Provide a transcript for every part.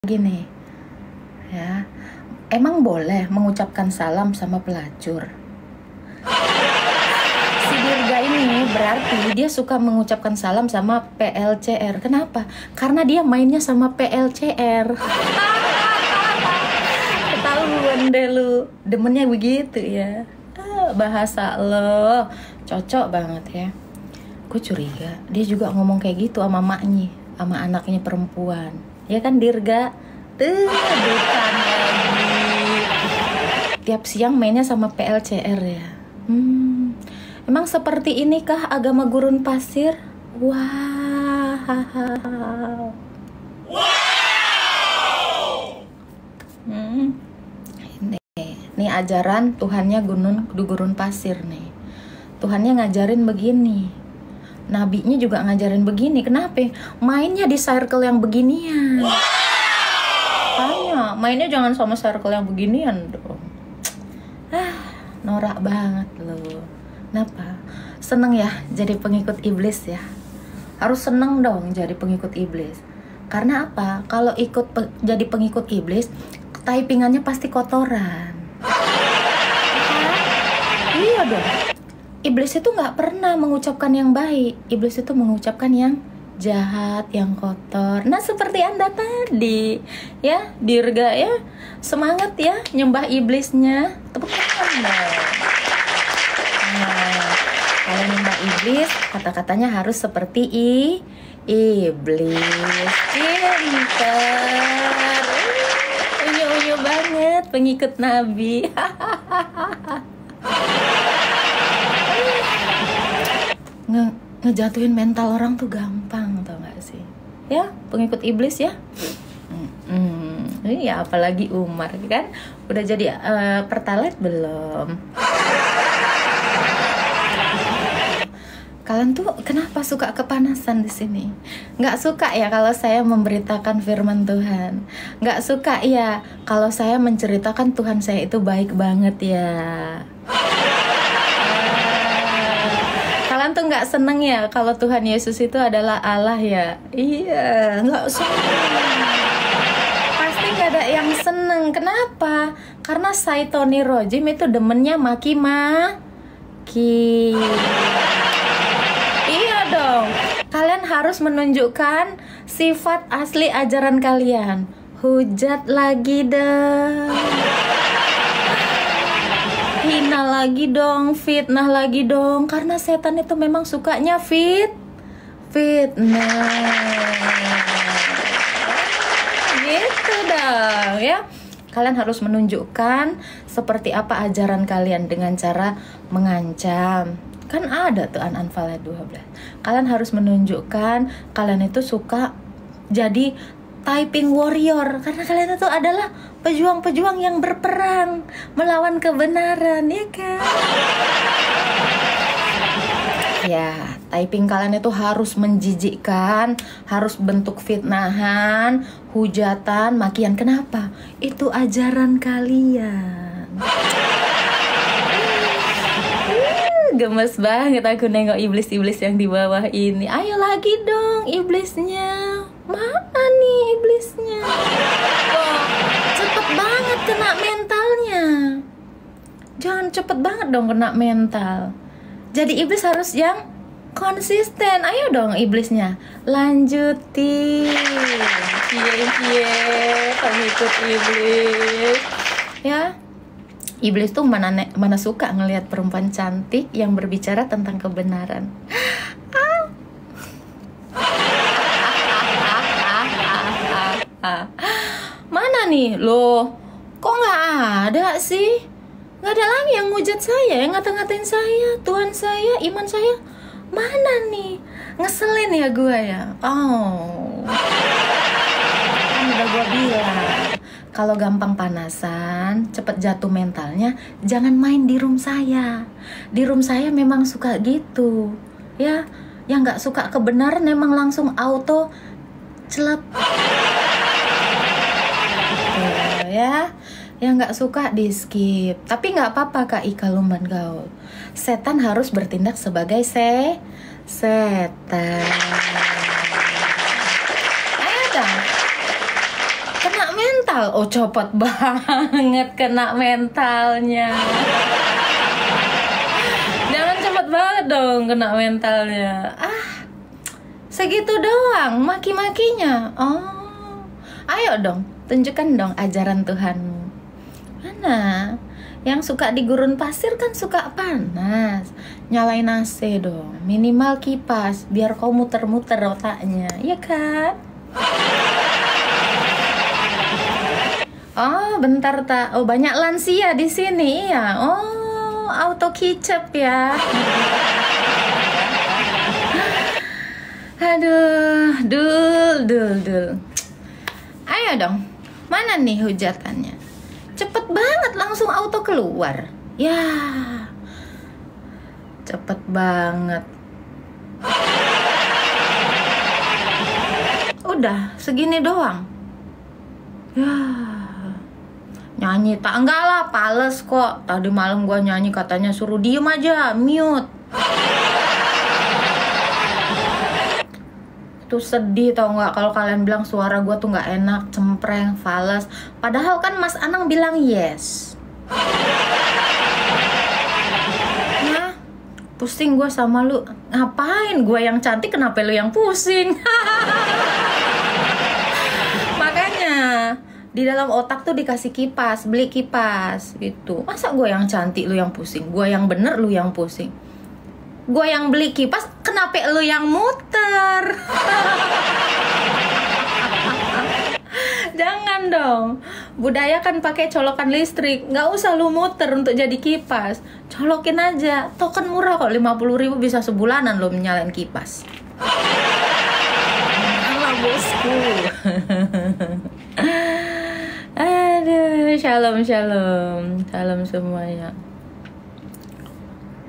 Gini ya, emang boleh mengucapkan salam sama pelacur? Si Dirga ini berarti dia suka mengucapkan salam sama PLCR. Kenapa? Karena dia mainnya sama PLCR. Ketahuan deh lu, demennya begitu ya. Bahasa lo cocok banget ya. Gue curiga dia juga ngomong kayak gitu sama maknya, sama anaknya perempuan. Ya kan Dirga? Bukan lagi. Tiap siang mainnya sama PLCR ya. Emang seperti inikah agama gurun pasir? Wow. Ini ajaran Tuhannya gurun pasir nih. Tuhannya ngajarin begini. Nabinya juga ngajarin begini. Kenapa? Mainnya di circle yang beginian. Makanya mainnya jangan sama circle yang beginian dong. Norak banget loh. Kenapa? Seneng ya jadi pengikut iblis ya. Harus seneng dong jadi pengikut iblis. Karena apa? Kalau jadi pengikut iblis, typingannya pasti kotoran. Iya dong. Iblis itu nggak pernah mengucapkan yang baik. Iblis itu mengucapkan yang jahat, yang kotor. Nah seperti Anda tadi ya, Dirga ya, semangat ya nyembah iblisnya. Tepuk tangan dong. Nah, kalau nyembah iblis, kata-katanya harus seperti iblis. Pinter. Unyu-unyu banget pengikut Nabi. Ngejatuhin mental orang tuh gampang, tau gak sih? Ya, pengikut iblis ya. Ya apalagi Umar kan, udah jadi pertalite belum? Kalian tuh kenapa suka kepanasan di sini? Nggak suka ya kalau saya memberitakan firman Tuhan? Nggak suka ya kalau saya menceritakan Tuhan saya itu baik banget ya? Kalian tuh nggak seneng ya kalau Tuhan Yesus itu adalah Allah ya? Iya, nggak seneng. Pasti nggak ada yang seneng. Kenapa? Karena Saitoni Rojim itu demennya maki-maki. Iya dong. Kalian harus menunjukkan sifat asli ajaran kalian. Hujat lagi dong. Hina lagi dong, fitnah lagi dong. Karena setan itu memang sukanya fitnah. Gitu dong ya. Kalian harus menunjukkan seperti apa ajaran kalian dengan cara mengancam. Kan ada tuh An-Anfal ayat 12. Kalian harus menunjukkan kalian itu suka jadi typing warrior, karena kalian itu adalah pejuang-pejuang yang berperang melawan kebenaran, ya kan? Ya, typing kalian itu harus menjijikkan, harus bentuk fitnahan, hujatan, makian. Kenapa? Itu ajaran kalian. Gemes banget aku nengok iblis-iblis yang di bawah ini. Ayo lagi dong iblisnya. Mana nih iblisnya? Wah, cepet banget kena mentalnya. Jangan cepet banget dong kena mental. Jadi iblis harus yang konsisten. Ayo dong iblisnya, lanjutin. Pengikut iblis. Ya, iblis tuh mana suka ngelihat perempuan cantik yang berbicara tentang kebenaran. Mana nih loh? Kok nggak ada sih? Nggak ada lagi yang ngujat saya, yang ngata-ngatain saya, Tuhan saya, iman saya. Mana nih? Ngeselin ya gue ya. Oh, kan udah gue bilang, kalau gampang panasan, cepet jatuh mentalnya, jangan main di room saya. Di room saya memang suka gitu, ya. Yang nggak suka kebenaran memang langsung auto celap. Ya, yang nggak suka di skip. Tapi nggak apa-apa Kak Ika Lumban Gaul. Setan harus bertindak sebagai setan. Ayo dong. mental. Oh, cepet banget kena mentalnya. Jangan cepet banget dong kena mentalnya. Segitu doang maki-makinya. Oh, ayo dong, tunjukkan dong ajaran Tuhanmu. Mana? Yang suka di gurun pasir kan suka panas. Nyalain AC dong, minimal kipas biar kau muter-muter otaknya, ya kan? Oh, bentar tak. Oh, banyak lansia di sini ya. Oh, auto kicep ya. Aduh, dul. Ayo dong, mana nih hujatannya? Cepet banget langsung auto keluar. Ya, cepet banget. Udah, segini doang. Ya, nyanyi tak? Enggak lah, pales kok. Tadi malam gua nyanyi katanya suruh diem aja, mute. Tuh sedih tau nggak kalau kalian bilang suara gue tuh nggak enak, cempreng, fales. Padahal kan Mas Anang bilang yes. Nah, pusing gue sama lu. Ngapain gue yang cantik, kenapa lu yang pusing? Makanya di dalam otak tuh dikasih kipas, beli kipas gitu. Masa gue yang cantik lu yang pusing, gue yang bener lu yang pusing. Gue yang beli kipas, kenapa lu yang muter? Jangan dong. Budaya kan pakai colokan listrik. Nggak usah lu muter untuk jadi kipas. Colokin aja. Token murah kok, 50.000 bisa sebulanan lo menyalain kipas. Alah bosku. Aduh, shalom semuanya.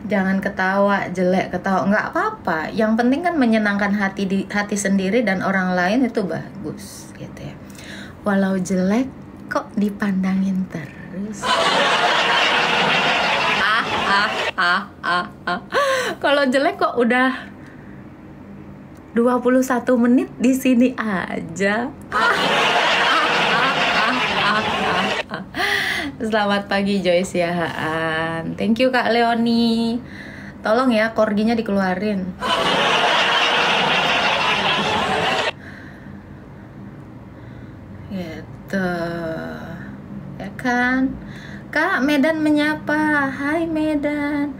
Jangan ketawa jelek, ketawa nggak apa-apa. Yang penting kan menyenangkan hati sendiri dan orang lain, itu bagus gitu ya. Walau jelek kok dipandangin terus. Kalau jelek kok udah 21 menit di sini aja. Selamat pagi Joyce ya. Thank you Kak Leoni. Tolong ya korginya dikeluarin. Gitu. Ya kan? Kak Medan menyapa. Hai Medan.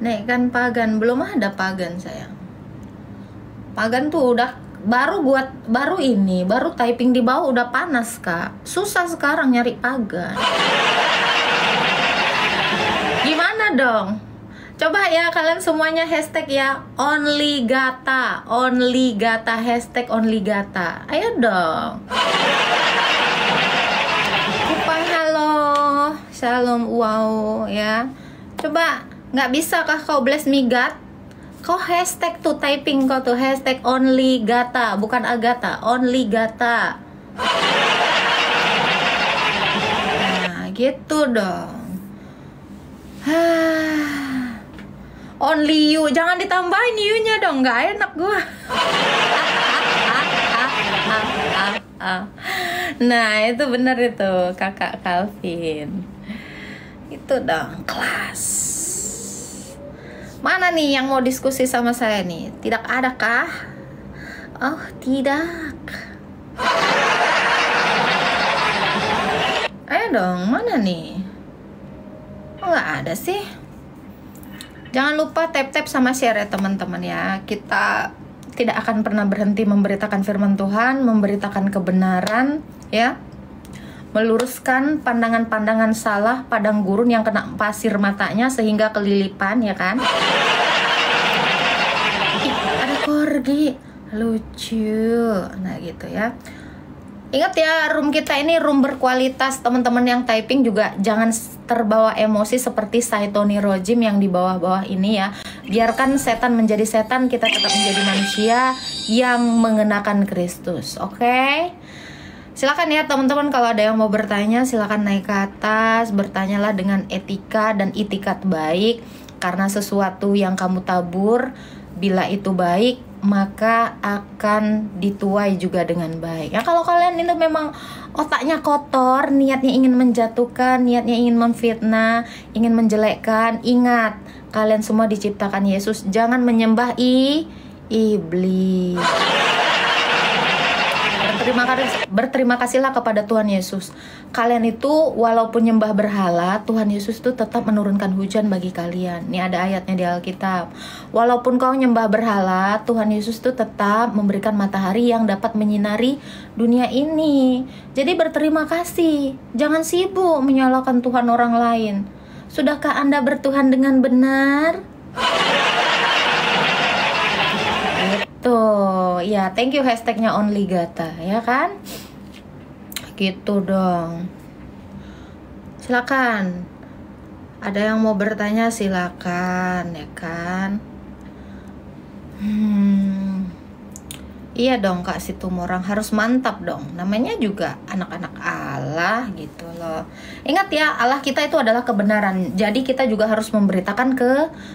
Naikkan pagan. Belum ada pagan sayang. Pagan tuh udah baru typing di bawah udah panas Kak. Susah sekarang nyari pagan. Gimana dong? Coba ya kalian semuanya hashtag ya, only gata, hashtag only gata. Ayo dong. Kupang halo, shalom wow ya. Coba, nggak bisa kah kau bless me God? Kau hashtag tuh, typing kau tuh hashtag only gata, bukan Agatha, only gata. Nah, gitu dong. Only you, jangan ditambahin you-nya dong, nggak enak gua. Nah, itu bener itu, Kakak Calvin. Itu dong, kelas. Mana nih yang mau diskusi sama saya nih? Tidak ada kah? Oh, tidak. Ayo dong, mana nih? Oh, nggak ada sih. Jangan lupa tap-tap sama share ya teman-teman ya. Kita tidak akan pernah berhenti memberitakan firman Tuhan, memberitakan kebenaran ya. Meluruskan pandangan-pandangan salah padang gurun yang kena pasir matanya sehingga kelilipan ya kan. Ih, ada korgi lucu. Nah gitu ya. Ingat ya, room kita ini room berkualitas. Teman-teman yang typing juga jangan terbawa emosi seperti Saitoni Rojim yang di bawah-bawah ini ya. Biarkan setan menjadi setan, kita tetap menjadi manusia yang mengenakan Kristus. Oke? Silakan ya teman-teman, kalau ada yang mau bertanya silakan naik ke atas, bertanyalah dengan etika dan itikat baik, karena sesuatu yang kamu tabur bila itu baik maka akan dituai juga dengan baik. Ya kalau kalian ini memang otaknya kotor, niatnya ingin menjatuhkan, niatnya ingin memfitnah, ingin menjelekkan, ingat, kalian semua diciptakan Yesus. Jangan menyembah iblis. Berterima kasihlah kepada Tuhan Yesus. Kalian itu walaupun nyembah berhala, Tuhan Yesus itu tetap menurunkan hujan bagi kalian. Ini ada ayatnya di Alkitab. Walaupun kau nyembah berhala, Tuhan Yesus itu tetap memberikan matahari yang dapat menyinari dunia ini. Jadi berterima kasih. Jangan sibuk menyalahkan Tuhan orang lain. Sudahkah Anda bertuhan dengan benar? Tuh, ya, thank you hashtagnya OnlyGata, ya kan? Gitu dong. Silakan. Ada yang mau bertanya silakan, ya kan? Iya dong Kak Situmorang, harus mantap dong. Namanya juga anak-anak Allah gitu loh. Ingat ya, Allah kita itu adalah kebenaran. Jadi kita juga harus memberitakan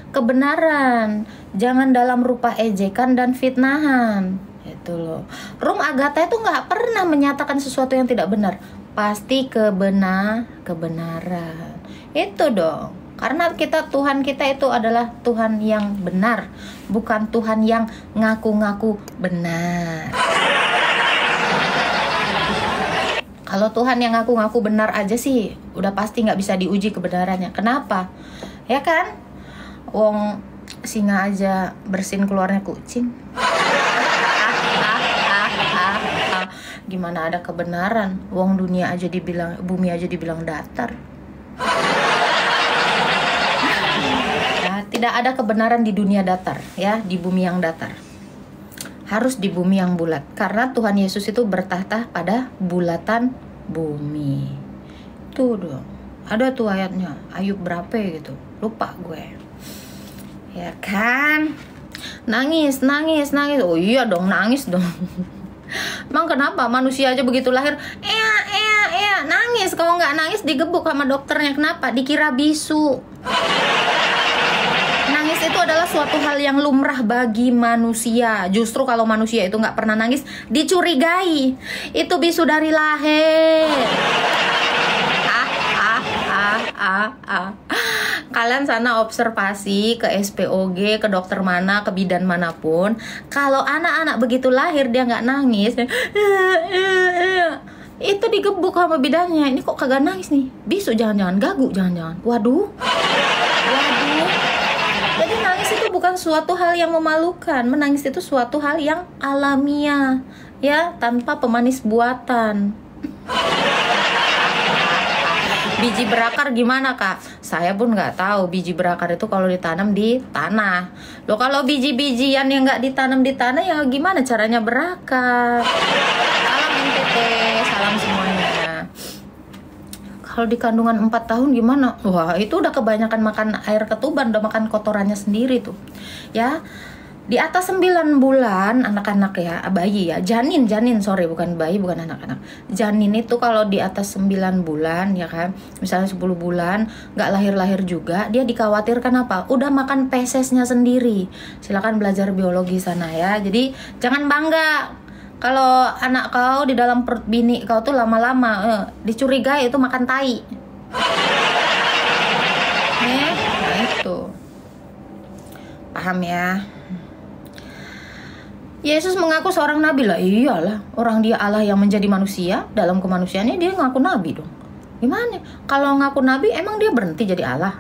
kebenaran. Jangan dalam rupa ejekan dan fitnahan. Gitu loh. Rum Agatha itu nggak pernah menyatakan sesuatu yang tidak benar. Pasti kebenaran. Itu dong. Karena Tuhan kita itu adalah Tuhan yang benar, bukan Tuhan yang ngaku-ngaku benar. Kalau Tuhan yang ngaku-ngaku benar aja sih, udah pasti nggak bisa diuji kebenarannya. Kenapa? Ya kan? Wong singa aja bersin keluarnya kucing. Gimana ada kebenaran? Wong dunia aja dibilang, bumi aja dibilang datar. Tidak ada kebenaran di dunia datar, ya, di bumi yang datar. Harus di bumi yang bulat, karena Tuhan Yesus itu bertahta pada bulatan bumi. Tuh dong, ada tuh ayatnya, Ayub berapa gitu, lupa gue. Ya kan, nangis. Oh iya dong, nangis dong. Emang kenapa manusia aja begitu lahir, nangis. Kalau nggak nangis digebuk sama dokternya, kenapa? Dikira bisu. Nangis itu adalah suatu hal yang lumrah bagi manusia. Justru kalau manusia itu nggak pernah nangis, dicurigai itu bisu dari lahir. Kalian sana observasi ke SPOG, ke dokter mana, ke bidan manapun. Kalau anak-anak begitu lahir dia nggak nangis, itu digebuk sama bidannya. Ini kok kagak nangis nih? Bisu jangan-jangan, gagu jangan-jangan. Waduh. Jadi nangis itu bukan suatu hal yang memalukan. Menangis itu suatu hal yang alamiah, ya, tanpa pemanis buatan. Biji berakar gimana Kak? Saya pun nggak tahu biji berakar itu kalau ditanam di tanah. Loh kalau biji-bijian yang nggak ditanam di tanah ya gimana caranya berakar? Salam NTT, salam semuanya. Kalau di kandungan 4 tahun gimana? Wah itu udah kebanyakan makan air ketuban, udah makan kotorannya sendiri tuh. Ya, di atas 9 bulan anak-anak ya, bayi ya, janin, sorry bukan bayi, bukan anak-anak. Janin itu kalau di atas 9 bulan ya kan, misalnya 10 bulan nggak lahir-lahir juga, dia dikhawatirkan apa? Udah makan fesesnya sendiri. Silakan belajar biologi sana ya. Jadi jangan bangga kalau anak kau di dalam perut bini kau tuh lama-lama dicurigai itu makan tai. Nah itu. Paham ya? Yesus mengaku seorang nabi lah. Iyalah, orang dia Allah yang menjadi manusia, dalam kemanusiaannya dia ngaku nabi dong. Gimana? Kalau ngaku nabi emang dia berhenti jadi Allah?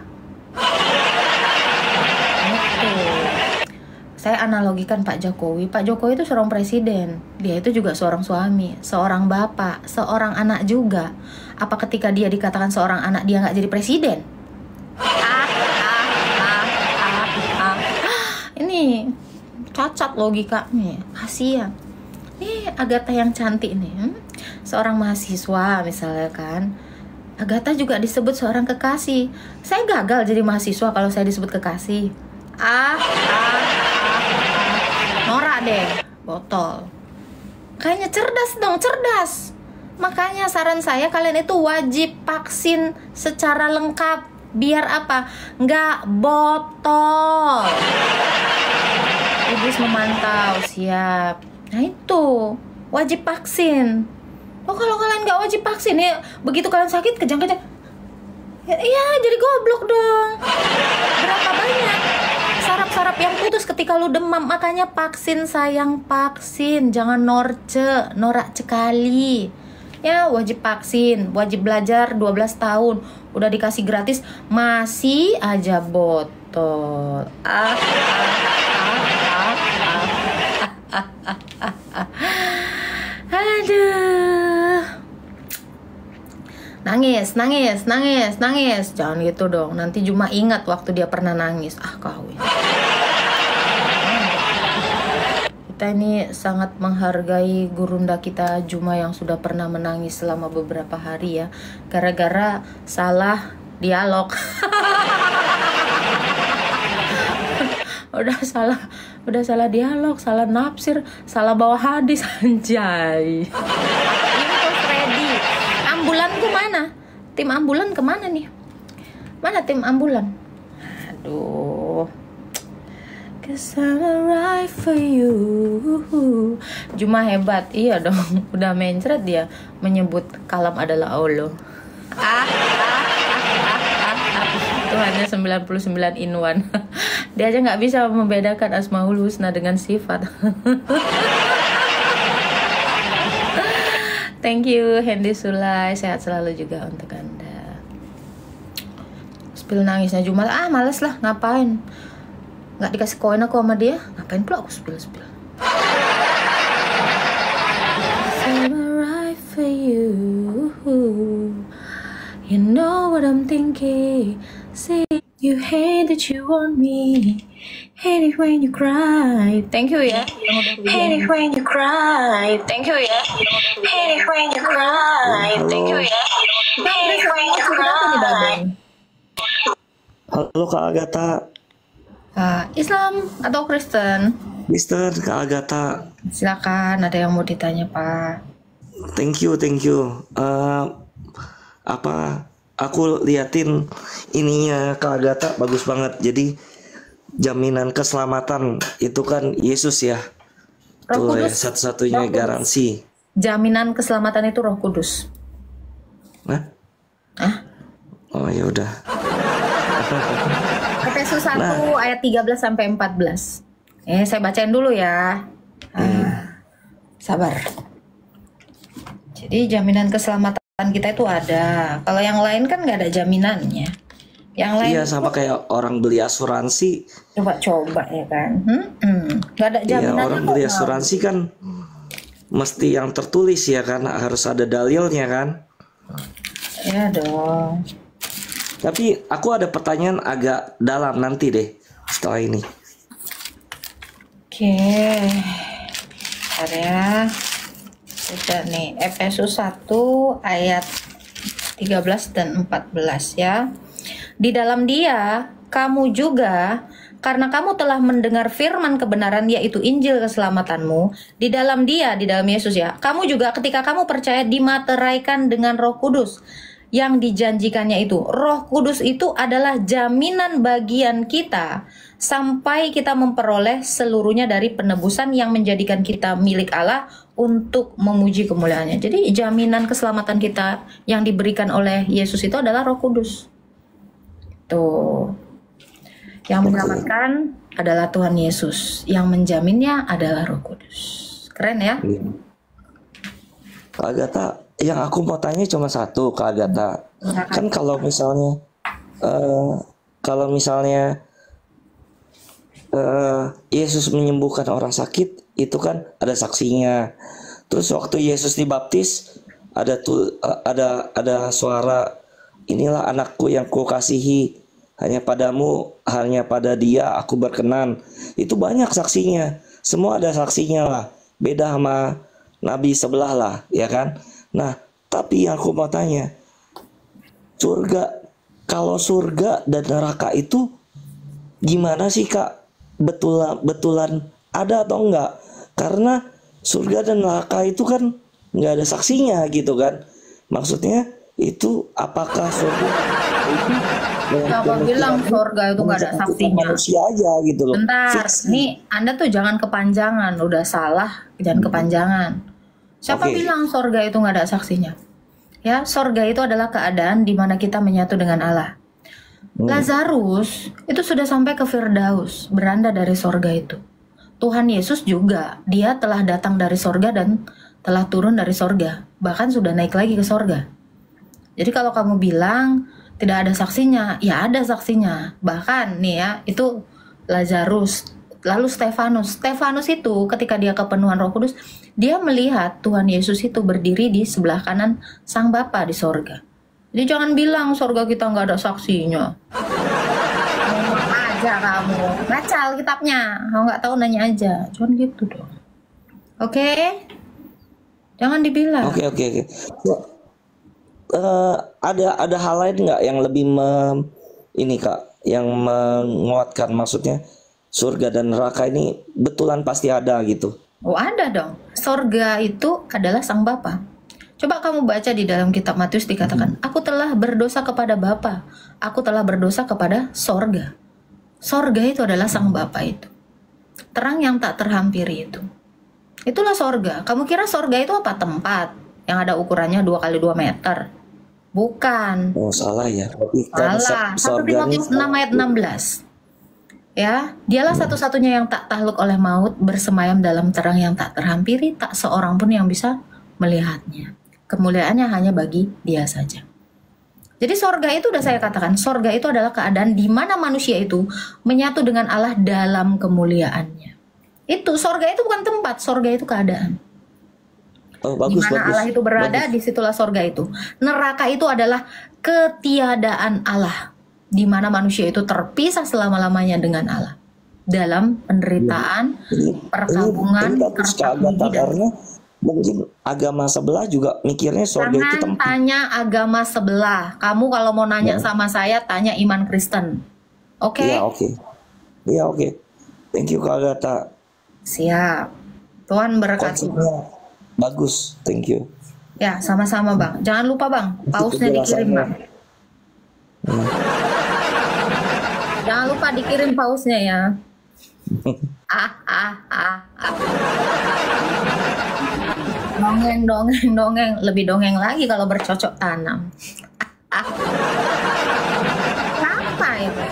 Saya analogikan Pak Jokowi. Pak Jokowi itu seorang presiden. Dia itu juga seorang suami, seorang bapak, seorang anak juga. Apa ketika dia dikatakan seorang anak dia nggak jadi presiden? Ini cacat logikanya. Kasihan. Ini Agatha yang cantik nih. Seorang mahasiswa misalnya kan. Agatha juga disebut seorang kekasih. Saya gagal jadi mahasiswa kalau saya disebut kekasih. Norak deh, botol. Kayaknya cerdas dong, cerdas. Makanya saran saya kalian itu wajib vaksin secara lengkap. Biar apa? Nggak botol. Iblis memantau, siap. Nah itu, wajib vaksin. Oh kalau kalian nggak wajib vaksin ya, begitu kalian sakit kejang-kejang, ya, iya jadi goblok dong. Berapa banyak saraf-saraf yang putus ketika lu demam, makanya vaksin sayang, vaksin, jangan norak sekali. Ya wajib vaksin, wajib belajar 12 tahun, udah dikasih gratis, masih aja botol. Aduh. Nangis. Jangan gitu dong. Nanti Juma ingat waktu dia pernah nangis. Kawin. Kita ini sangat menghargai gurunda kita Juma yang sudah pernah menangis selama beberapa hari ya. Gara-gara salah dialog. Udah salah dialog, salah nafsir, salah bawa hadis, anjay. Ini Coach Freddy. Ambulanku mana? Tim ambulan kemana nih? Mana tim ambulan? Aduh. 'Cause I'm right for you. Juma hebat, iya dong. Udah mencret dia menyebut kalam adalah Allah. Tuhannya 99 in 1. Dia aja nggak bisa membedakan Asmaul Husna dengan sifat. Thank you Hendy Sulai, sehat selalu juga untuk Anda. Spill nangisnya Jumat, males lah, ngapain? Nggak dikasih koin aku sama dia, ngapain pula aku spill. Right for you, you know what I'm thinking. Say you hate that you want me, hate it when you cry. Thank you ya. Hate it when you cry. Thank you ya. Hate it when you cry. Thank you ya. Hate it when you cry. Halo Kak Agatha. Islam atau Kristen? Mister Kak Agatha. Silakan, ada yang mau ditanya Pak. Thank you. Aku liatin ininya Kak Agatha bagus banget. Jadi jaminan keselamatan itu kan Yesus ya. Roh Tuh ya, Kudus. satu-satunya Roh Kudus. garansi. Jaminan keselamatan itu Roh Kudus. Nah? Hah? Oh ya udah. Efesus 1 ayat 13 sampai 14. Saya bacain dulu ya. Sabar. Jadi jaminan keselamatan kita itu ada. Kalau yang lain kan nggak ada jaminannya. Yang lain Iya sama kayak orang beli asuransi. coba ya kan. Nggak ada Iya jaminannya. orang beli asuransi kan mesti yang tertulis ya kan, harus ada dalilnya kan. Ya dong. Tapi aku ada pertanyaan agak dalam nanti deh setelah ini. Oke. Bentar ya. Sudah nih, Efesus 1 ayat 13 dan 14 ya. Di dalam Dia kamu juga, karena kamu telah mendengar firman kebenaran yaitu Injil keselamatanmu, di dalam Dia, di dalam Yesus ya. Kamu juga ketika kamu percaya dimateraikan dengan Roh Kudus yang dijanjikannya itu. Roh Kudus itu adalah jaminan bagian kita sampai kita memperoleh seluruhnya dari penebusan yang menjadikan kita milik Allah untuk memuji kemuliaannya. Jadi jaminan keselamatan kita yang diberikan oleh Yesus itu adalah Roh Kudus. Tuh. Yang menyelamatkan adalah Tuhan Yesus, yang menjaminnya adalah Roh Kudus. Keren ya? Kak Agatha, yang aku mau tanya cuma satu Kak Agatha. Kan kalau misalnya Yesus menyembuhkan orang sakit, itu kan ada saksinya. Terus waktu Yesus dibaptis ada suara, inilah anakku yang kukasihi, hanya pada dia aku berkenan. Itu banyak saksinya, semua ada saksinya lah. Beda sama nabi sebelah lah, ya kan. Nah tapi yang aku mau tanya, kalau surga dan neraka itu gimana sih Kak? Betulan ada atau enggak? Karena surga dan neraka itu kan nggak ada saksinya gitu kan. Maksudnya itu apakah surga itu Siapa bilang surga itu nggak ada saksinya? Manusia aja gitu loh. Bentar, nih Anda tuh jangan kepanjangan, udah salah, jangan kepanjangan. Siapa Oke. bilang sorga itu nggak ada saksinya? Ya, sorga itu adalah keadaan di mana kita menyatu dengan Allah. Lazarus itu sudah sampai ke Firdaus, beranda dari sorga itu. Tuhan Yesus juga, dia telah datang dari sorga dan telah turun dari sorga. Bahkan sudah naik lagi ke sorga. Jadi kalau kamu bilang tidak ada saksinya, ya ada saksinya. Bahkan nih ya, itu Lazarus. Lalu Stefanus. Stefanus itu ketika dia kepenuhan Roh Kudus, dia melihat Tuhan Yesus itu berdiri di sebelah kanan Sang Bapa di sorga. Jadi jangan bilang sorga kita nggak ada saksinya. Ngomong aja kamu. Baca Alkitabnya. Kalau nggak tahu nanya aja. Jangan gitu dong. Oke? Jangan dibilang. Oke. Ada hal lain nggak yang lebih ini Kak, yang menguatkan, maksudnya surga dan neraka ini betulan pasti ada gitu. Oh ada dong. Sorga itu adalah Sang Bapa. Coba kamu baca di dalam kitab Matius dikatakan, aku telah berdosa kepada Bapa, aku telah berdosa kepada sorga. Sorga itu adalah Sang Bapa itu. Terang yang tak terhampiri itu. Itulah sorga. Kamu kira sorga itu apa? Tempat yang ada ukurannya 2 kali 2 meter? Bukan. Oh salah ya. Salah. 1 Timotius 6 ayat 16. Ya, dialah satu-satunya yang tak takluk oleh maut, bersemayam dalam terang yang tak terhampiri, tak seorang pun yang bisa melihatnya. Kemuliaannya hanya bagi dia saja. Jadi sorga itu udah saya katakan, sorga itu adalah keadaan di mana manusia itu menyatu dengan Allah dalam kemuliaannya. Itu sorga itu bukan tempat, sorga itu keadaan. Oh, Di bagus. mana Allah itu berada, disitulah sorga itu. Neraka itu adalah ketiadaan Allah, di mana manusia itu terpisah selama-lamanya dengan Allah dalam penderitaan, perkabungan, ini bagus Kak Agatha, karena mungkin agama sebelah juga mikirnya surga itu Jangan tempat. tanya agama sebelah. Kamu kalau mau nanya sama saya, tanya iman Kristen. Oke? Iya, oke. Iya, oke. Thank you Kak Agatha. Siap. Tuhan berkati. Konsepnya bagus. Thank you. Ya, sama-sama Bang. Jangan lupa Bang, pausnya dikirim Bang. Jangan lupa dikirim pausnya ya. Dongeng, lebih dongeng lagi kalau bercocok tanam. Apa itu?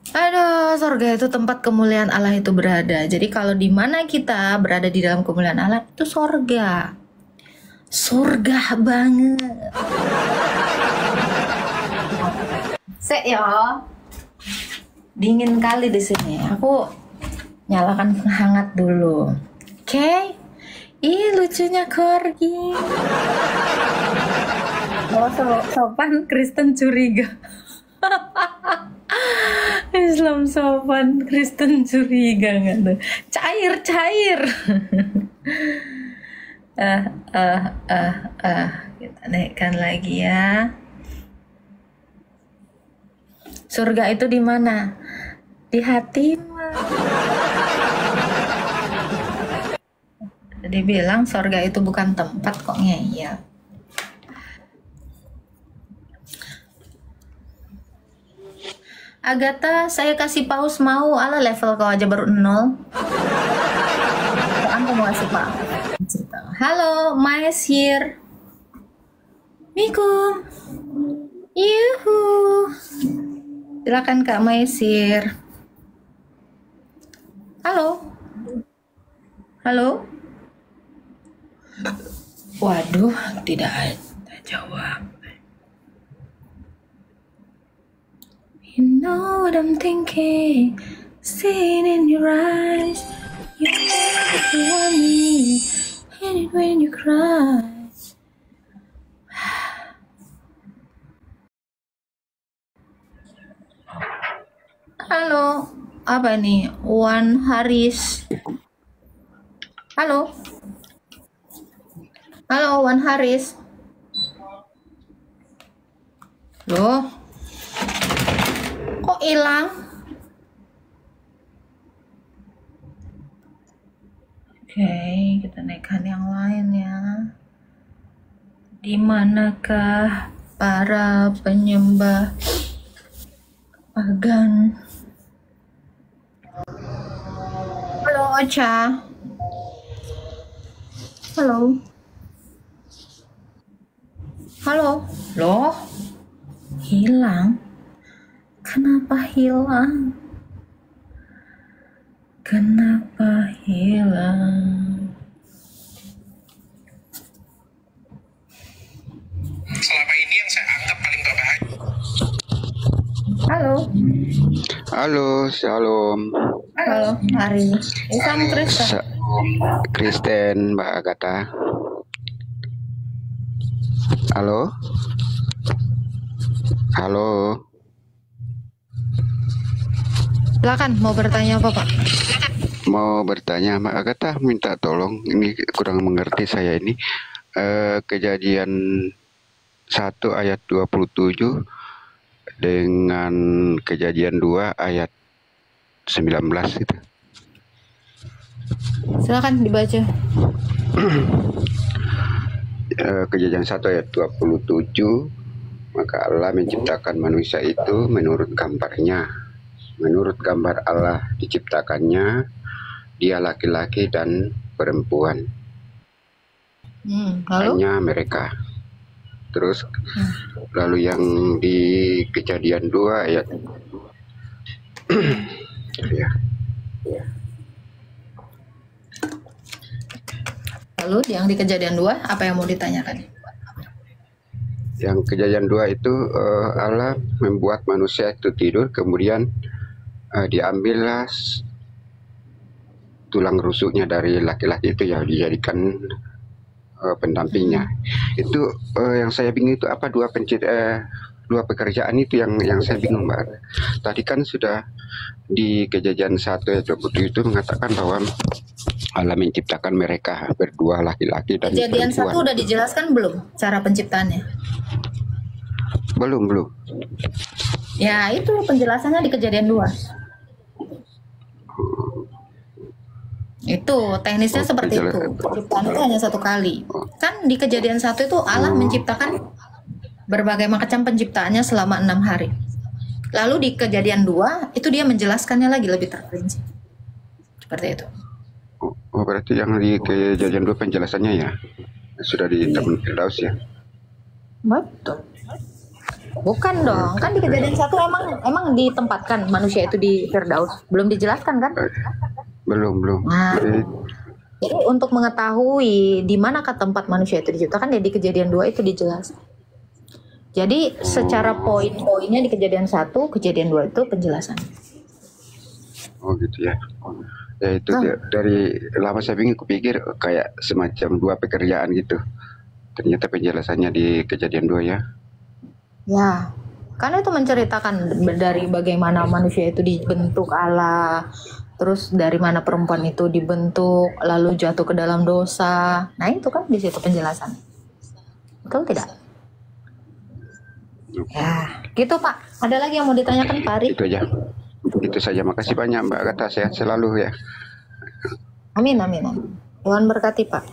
Aduh, surga itu tempat kemuliaan Allah itu berada. Jadi kalau di mana kita berada di dalam kemuliaan Allah itu surga. Surga banget. Sek ya. Dingin kali di sini. Aku nyalakan penghangat dulu. Oke. Ih, lucunya Corgi. Oh, sopan Kristen curiga. Islam sopan, Kristen curiga nggak tuh? Cair. Kita naikkan lagi ya. Surga itu di mana? Di hatimu. Jadi bilang surga itu bukan tempat kok ngeyel. Agatha, saya kasih pause mau, ala level kau aja baru 0. Aku mau kasih pause. Halo, Mais here. Mikum. Yuhu. Silakan Kak Mais here. Halo. Waduh, tidak ada jawab. You know what I'm thinking, seeing in your eyes. You know that you want me, hate it when you cry. Halo, apa nih? Wan Haris. Halo, Wan Haris. Loh, kok hilang? Oke, kita naikkan yang lain ya. Di manakah para penyembah pagan? Halo Ocha. Halo. Halo. Loh, hilang. Kenapa hilang? Kenapa hilang? Selama ini yang saya anggap paling berbahaya. Halo. Halo, shalom. Halo, Ari. Isam Kristen. Kristen, Mbak Agatha. Halo. Halo. Silakan, mau bertanya apa, Pak? Mau bertanya, Mbak Agatha minta tolong. Ini kurang mengerti saya ini. Kejadian 1 ayat 27 dengan kejadian 2 ayat 19 itu. Silakan dibaca. Kejadian 1 ayat 27, maka Allah menciptakan manusia itu menurut gambarnya. Menurut gambar Allah diciptakannya, dia laki-laki dan perempuan. Lalu? Hanya mereka. Terus lalu yang di kejadian 2 ayat ya. Lalu yang di kejadian 2 apa yang mau ditanyakan? Yang kejadian 2 itu Allah membuat manusia itu tidur, kemudian diambillah tulang rusuknya dari laki-laki itu ya dijadikan pendampingnya. Itu yang saya bingung itu apa dua pekerjaan itu yang saya bingung, Mbak. Tadi kan sudah di kejadian 1 ayat 27 itu mengatakan bahwa Allah menciptakan mereka berdua, laki-laki dan Kejadian perempuan. 1 udah dijelaskan belum cara penciptaannya? Belum. Ya, itu penjelasannya di kejadian 2. Itu teknisnya seperti itu. Penciptaan itu hanya 1 kali. Kan di kejadian 1 itu Allah menciptakan berbagai macam penciptaannya selama 6 hari. Lalu di kejadian 2 itu dia menjelaskannya lagi lebih terperinci. Seperti itu. Oh, berarti yang di kejadian 2 penjelasannya ya sudah di Taman Firdaus ya. Betul. Bukan dong, kan di kejadian 1 emang ditempatkan manusia itu di Firdaus. Belum dijelaskan kan? Belum. Nah, jadi untuk mengetahui di manakah tempat manusia itu diciptakan ya di kejadian 2 itu dijelaskan. Jadi secara poin-poinnya di kejadian 1, kejadian 2 itu penjelasan. Oh gitu ya. Ya itu dari lama saya bingung, kupikir kayak semacam 2 pekerjaan gitu. Ternyata penjelasannya di kejadian 2 ya. Ya, karena itu menceritakan dari bagaimana manusia itu dibentuk Allah, terus dari mana perempuan itu dibentuk, lalu jatuh ke dalam dosa. Nah itu kan di situ penjelasan. Betul tidak? Ya, gitu Pak. Ada lagi yang mau ditanyakan Pak Ari? Itu aja. Itu saja. Makasih banyak Mbak Agatha, sehat selalu ya. Amin. Tuhan berkati Pak.